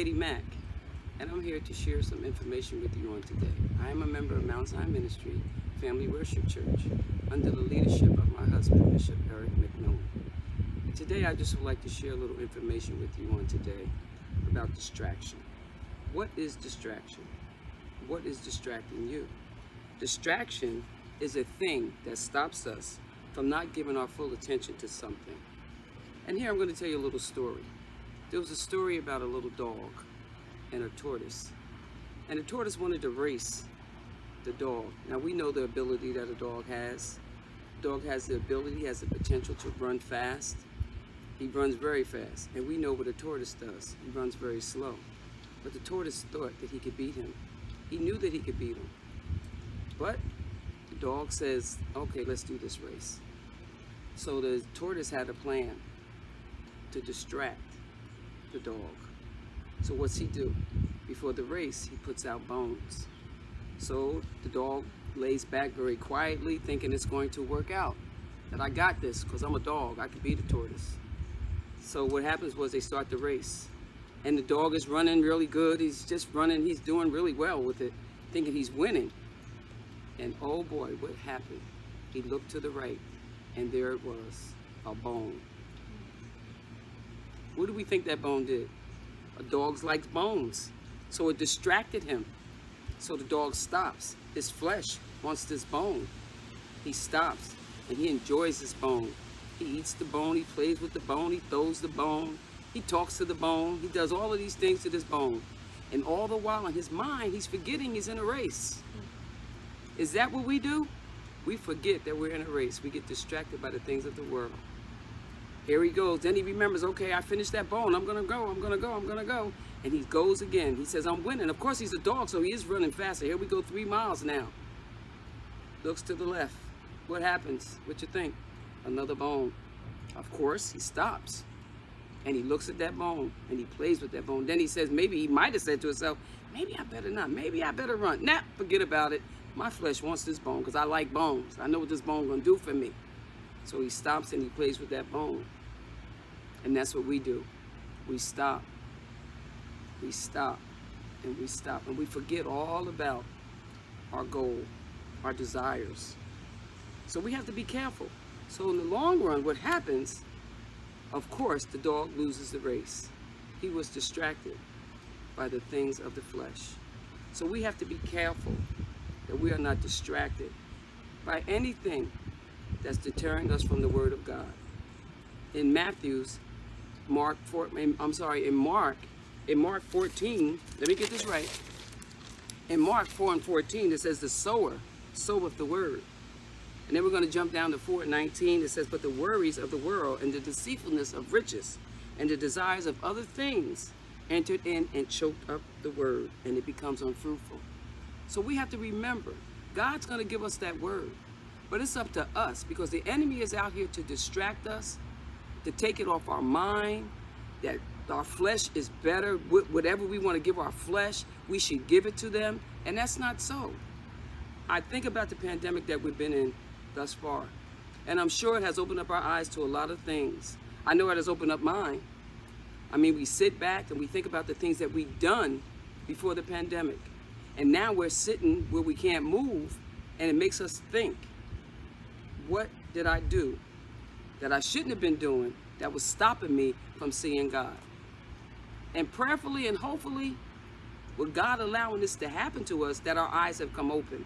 Lady Mac, and I'm here to share some information with you on today. I am a member of Mount Zion Ministry Family Worship Church under the leadership of my husband, Bishop Eric McMillan. Today, I just would like to share a little information with you on today about distraction. What is distraction? What is distracting you? Distraction is a thing that stops us from not giving our full attention to something. And here I'm going to tell you a little story. There was a story about a little dog and a tortoise. And the tortoise wanted to race the dog. Now we know the ability that a dog has. The dog has the ability, has the potential to run fast. He runs very fast. And we know what a tortoise does. He runs very slow. But the tortoise thought that he could beat him. He knew that he could beat him. But the dog says, okay, let's do this race. So the tortoise had a plan to distract the dog. So what's he do? Before the race, he puts out bones. So the dog lays back very quietly, thinking it's going to work out. That I got this, because I'm a dog, I can beat a tortoise. So what happens was they start the race. And the dog is running really good, he's just running, he's doing really well with it, thinking he's winning. And oh boy, what happened? He looked to the right, and there it was, a bone. What do we think that bone did? A dog likes bones. So it distracted him. So the dog stops. His flesh wants this bone. He stops and he enjoys this bone. He eats the bone, he plays with the bone, he throws the bone, he talks to the bone, he does all of these things to this bone. And all the while in his mind, he's forgetting he's in a race. Is that what we do? We forget that we're in a race. We get distracted by the things of the world. Here he goes. Then he remembers, okay, I finished that bone. I'm going to go. And he goes again. He says, I'm winning. Of course, he's a dog, so he is running faster. Here we go 3 miles now. Looks to the left. What happens? What you think? Another bone. Of course, he stops. And he looks at that bone, and he plays with that bone. Then he says, maybe he might have said to himself, maybe I better not. Maybe I better run. Nah, forget about it. My flesh wants this bone because I like bones. I know what this bone going to do for me. So he stops and he plays with that bone. And that's what we do. We stop. We stop. And we stop. And we forget all about our goal, our desires. So we have to be careful. So in the long run, what happens, of course, the dog loses the race. He was distracted by the things of the flesh. So we have to be careful that we are not distracted by anything that's deterring us from the Word of God. In Mark 14, let me get this right. In Mark 4:14, it says, the sower soweth the word. And then we're going to jump down to 4:19. It says, but the worries of the world and the deceitfulness of riches and the desires of other things entered in and choked up the word, and it becomes unfruitful. So we have to remember, God's going to give us that word. But it's up to us, because the enemy is out here to distract us, to take it off our mind, that our flesh is better. Whatever we want to give our flesh, we should give it to them. And that's not so. I think about the pandemic that we've been in thus far. And I'm sure it has opened up our eyes to a lot of things. I know it has opened up mine. I mean, we sit back and we think about the things that we've done before the pandemic. And now we're sitting where we can't move, and it makes us think, what did I do that I shouldn't have been doing that was stopping me from seeing God? And prayerfully and hopefully, with God allowing this to happen to us, that our eyes have come open.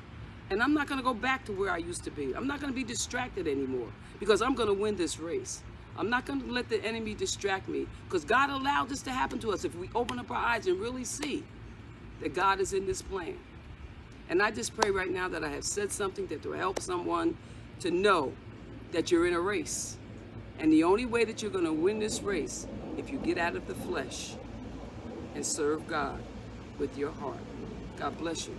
And I'm not going to go back to where I used to be. I'm not going to be distracted anymore, because I'm going to win this race. I'm not going to let the enemy distract me, because God allowed this to happen to us. If we open up our eyes and really see that God is in this plan. And I just pray right now that I have said something that will help someone to know that you're in a race. And the only way that you're going to win this race, if you get out of the flesh and serve God with your heart. God bless you.